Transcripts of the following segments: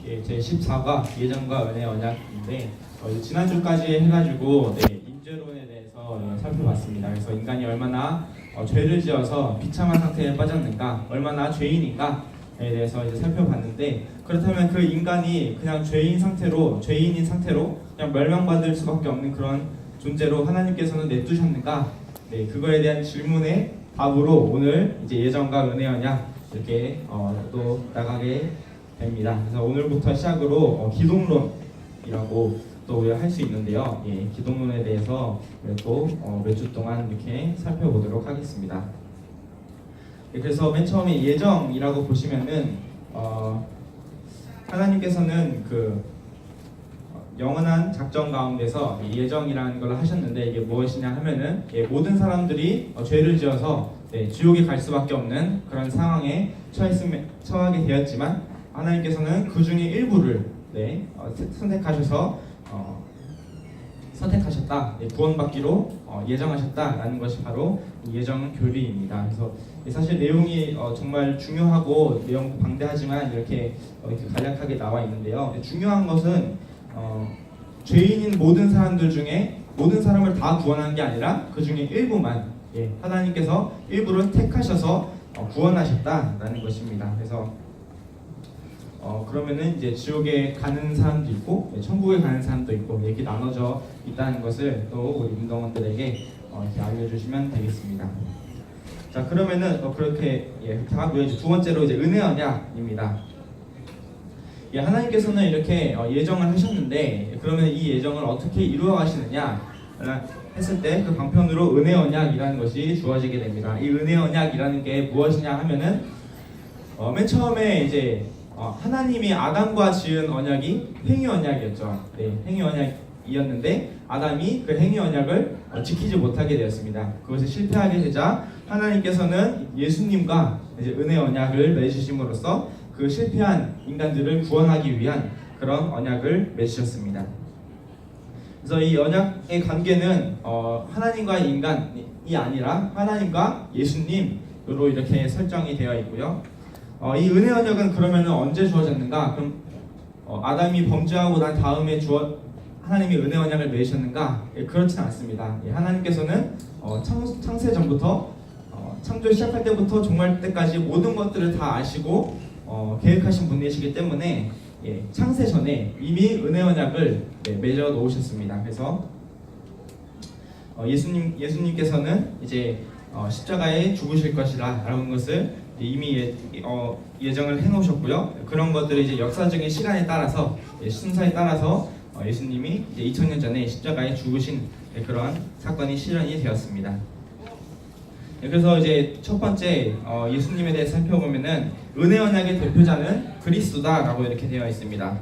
예, 제 14과 예정과 은혜 언약인데 지난주까지 해가지고 인죄론에 대해서 살펴봤습니다. 그래서 인간이 얼마나 죄를 지어서 비참한 상태에 빠졌는가, 얼마나 죄인인가에 대해서 이제 살펴봤는데, 그렇다면 그 인간이 그냥 죄인인 상태로 그냥 멸망받을 수밖에 없는 그런 존재로 하나님께서는 내두셨는가? 네, 그거에 대한 질문의 답으로 오늘 이제 예정과 은혜 언약 이렇게 또 나가게 됩니다. 그래서 오늘부터 시작으로 기독론이라고 또 할 수 있는데요. 예, 기독론에 대해서 또 몇 주 동안 이렇게 살펴보도록 하겠습니다. 예, 그래서 맨 처음에 예정이라고 보시면은 하나님께서는 그 영원한 작정 가운데서 예정이라는 걸 하셨는데, 이게 무엇이냐 하면은 모든 사람들이 죄를 지어서 지옥에 갈 수밖에 없는 그런 상황에 처하게 되었지만, 하나님께서는 그 중에 일부를 선택하셨다, 구원받기로 예정하셨다라는 것이 바로 예정 교리입니다. 그래서 사실 내용이 정말 중요하고 내용 방대하지만 이렇게 간략하게 나와 있는데요. 중요한 것은 죄인인 모든 사람들 중에 모든 사람을 다 구원한 게 아니라 그 중에 일부만 하나님께서 일부를 택하셔서 구원하셨다라는 것입니다. 그래서 그러면은 이제 지옥에 가는 사람도 있고 천국에 가는 사람도 있고 이렇게 나눠져 있다는 것을 또 우리 운동원들에게 이렇게 알려주시면 되겠습니다. 자, 그러면은 그렇게 하고요. 이제 두 번째로 이제 은혜 언약입니다. 하나님께서는 이렇게 예정을 하셨는데, 그러면 이 예정을 어떻게 이루어 가시느냐 했을 때 그 방편으로 은혜 언약이라는 것이 주어지게 됩니다. 이 은혜 언약이라는 게 무엇이냐 하면은 맨 처음에 이제 하나님이 아담과 지은 언약이 행위 언약이었죠. 행위 언약이었는데 아담이 그 행위 언약을 지키지 못하게 되었습니다. 그것이 실패하게 되자 하나님께서는 예수님과 이제 은혜 언약을 맺으심으로써 그 실패한 인간들을 구원하기 위한 그런 언약을 맺으셨습니다. 그래서 이 언약의 관계는 하나님과의 인간이 아니라 하나님과 예수님으로 이렇게 설정이 되어 있고요. 이 은혜 언약은 그러면 언제 주어졌는가? 그럼 아담이 범죄하고 난 다음에 하나님이 은혜 언약을 맺으셨는가? 그렇진 않습니다. 하나님께서는 창세 전부터 창조 시작할 때부터 종말 때까지 모든 것들을 다 아시고 계획하신 분이시기 때문에 창세 전에 이미 은혜 언약을 맺어 놓으셨습니다. 그래서 예수님께서는 이제 십자가에 죽으실 것이라는 것을 이미 예정을 해놓으셨고요. 그런 것들이 이제 역사적인 시간에 따라서 순서에 따라서 예수님이 이제 2000년 전에 십자가에 죽으신 그런 사건이 실현이 되었습니다. 그래서 이제 첫 번째 예수님에 대해 살펴보면은 은혜 언약의 대표자는 그리스도다라고 이렇게 되어 있습니다.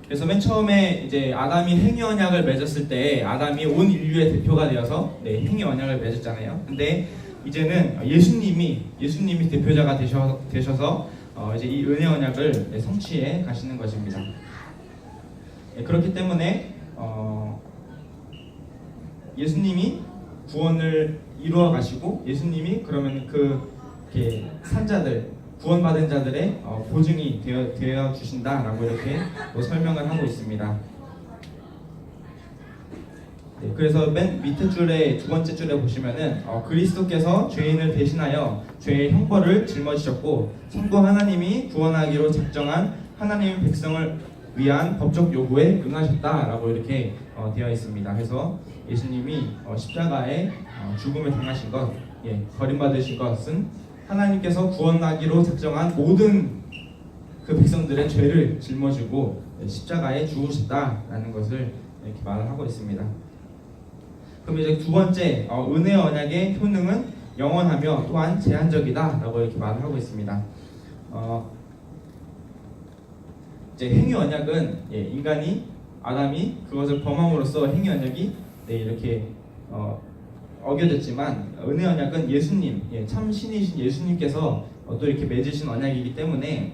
그래서 맨 처음에 이제 아담이 행위 언약을 맺었을 때 아담이 온 인류의 대표가 되어서 행위 언약을 맺었잖아요. 근데 이제는 예수님이 대표자가 되셔서 이제 이 은혜 언약을 성취해 가시는 것입니다. 그렇기 때문에 예수님이 구원을 이루어 가시고, 예수님이 그러면 산자들, 구원받은 자들의 보증이 되어 주신다라고 이렇게 설명을 하고 있습니다. 그래서 맨 밑에 줄에 두 번째 줄에 보시면은 그리스도께서 죄인을 대신하여 죄의 형벌을 짊어지셨고 성부 하나님이 구원하기로 작정한 하나님의 백성을 위한 법적 요구에 응하셨다라고 이렇게 되어 있습니다. 그래서 예수님이 십자가에 죽음을 당하신 것, 버림받으신 것은 하나님께서 구원하기로 작정한 모든 그 백성들의 죄를 짊어지고 십자가에 죽으셨다라는 것을 이렇게 말을 하고 있습니다. 그럼 이제 두 번째 은혜 언약의 효능은 영원하며 또한 제한적이다라고 이렇게 말을 하고 있습니다. 이제 행위 언약은 아담이 그것을 범함으로써 행위 언약이 이렇게 어겨졌지만, 은혜 언약은 예수님, 참 신이신 예수님께서 또 이렇게 맺으신 언약이기 때문에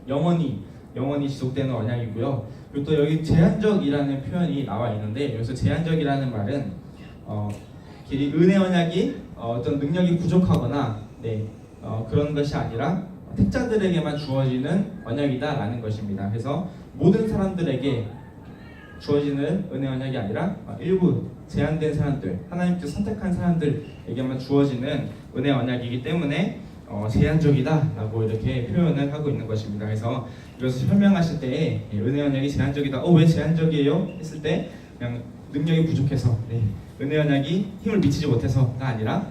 영원히 지속되는 언약이고요. 그리고 또 여기 제한적이라는 표현이 나와 있는데, 여기서 제한적이라는 말은 은혜 언약이 어떤 능력이 부족하거나 그런 것이 아니라 택자들에게만 주어지는 언약이다라는 것입니다. 그래서 모든 사람들에게 주어지는 은혜 언약이 아니라 일부 제한된 사람들, 하나님께서 선택한 사람들에게만 주어지는 은혜 언약이기 때문에 제한적이다라고 이렇게 표현을 하고 있는 것입니다. 그래서 이것을 설명하실 때 은혜 언약이 제한적이다. 왜 제한적이에요? 했을 때 그냥 능력이 부족해서, 은혜 언약이 힘을 미치지 못해서가 아니라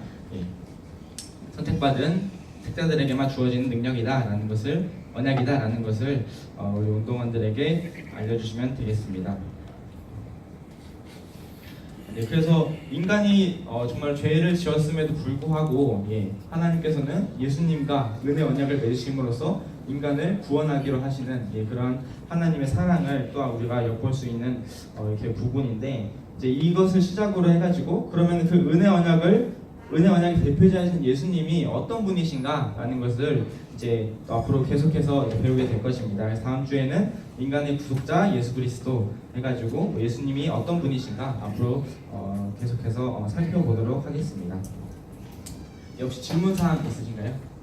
선택받은 택자들에게만 주어지는 능력이다라는 것을, 언약이다라는 것을 우리 운동원들에게 알려주시면 되겠습니다. 그래서 인간이 정말 죄를 지었음에도 불구하고 하나님께서는 예수님과 은혜 언약을 맺으심으로써 인간을 구원하기로 하시는 그런 하나님의 사랑을 또한 우리가 엿볼 수 있는 이렇게 부분인데, 이제 이것을 시작으로 해가지고 그러면 그 은혜 언약의 대표자이신 예수님이 어떤 분이신가라는 것을 이제 앞으로 계속해서 배우게 될 것입니다. 그래서 다음 주에는 인간의 구속자 예수 그리스도 해가지고 예수님이 어떤 분이신가 앞으로 계속해서 살펴보도록 하겠습니다. 혹시 질문 사항 있으신가요?